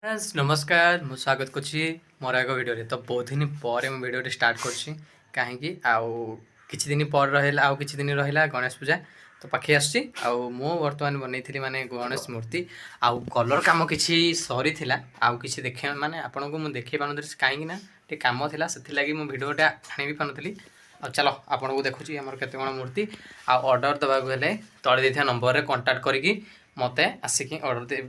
Friends नमस्कार मु स्वागत करुच्ची मोर एक वीडियो तो बहुत दिन पर वीडियो स्टार्ट करुच्ची कहीं किछि दिन पर रहा आउ किछि दिन रहा गणेश पूजा तो पाखे आसुच्ची मु बर्तमान बनई माने गणेश मूर्ति आउ कलर काम किछि सरी थिला आउ किछि देखे माने आपन को मु देखै पानथि कहीं ना टे काम थिला सेथि लागि मु वीडियोटा आनि भी पानथि आ चलो आपन को देखुची हमर केते कोन मूर्ति आ ऑर्डर दबा को हेले तळे देथिया नंबर रे कांटेक्ट करिकि मते आसिकि ऑर्डर दे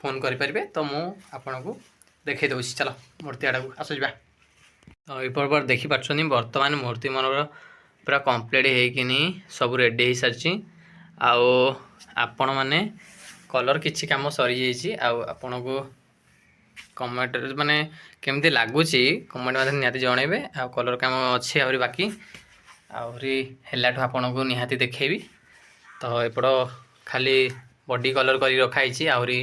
फोन करें तो मुझे देखे दूसरी चलो मूर्ति आड़ा को आस जा तो ये देखिपार बर्तमान मूर्ति मोर पूरा कम्प्लीट होनी सब रेडी हो सारी आपण मैंने कलर किसी कम सरी जापन को कमेंट माने केमती लगुच कमेंट मध्य निहाती जनइबे आ कलर कम अच्छे आहरी बाकी आहरी आपन को निहाती देखेबी तो एपट खाली बॉडी कलर कर रखाई आहरी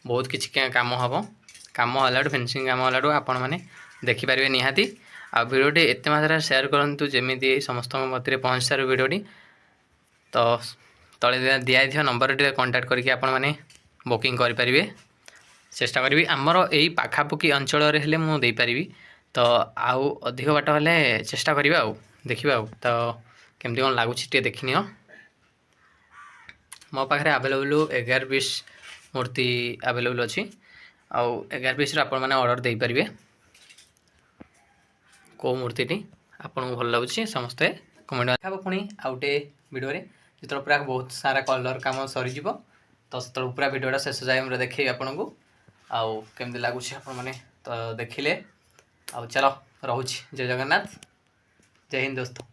बहुत किसी कम हम कम है फिनिशिंग कम है आपण मैंने देखिपारे निहाती आ भिडियोटी एत मात्रा सेयार करूँ जमी समस्त मत पहुँच सार भिडियोटी तो तले दिखाई नंबर टे कांटेक्ट करके आपण मैंने बुकिंग करें चेष्टा करी आमर यही पाखापुखी अंचल मुझे तो आउ अधिक बाट हेल्ले चेष्टा करवा देखा तो केमती कौन लगुच देखनी मो पाखे आवेलेबल 11 पीस मूर्ति आवेलेबल अच्छी आउ 11 पीस मैंने ऑर्डर दे पारे को मूर्ति आपन को भल लगुच समस्ते कमेंट देखा पुणी आउटे वीडियो जो पूरा बहुत सारा कलर कम सरीज तो से पूरा वीडियोटा शेष जाए देखिए आपन को आउ केमती लगुच मैंने तो देखिले आउ चलो रोच जय जगन्नाथ जय हिंद दोस्तों।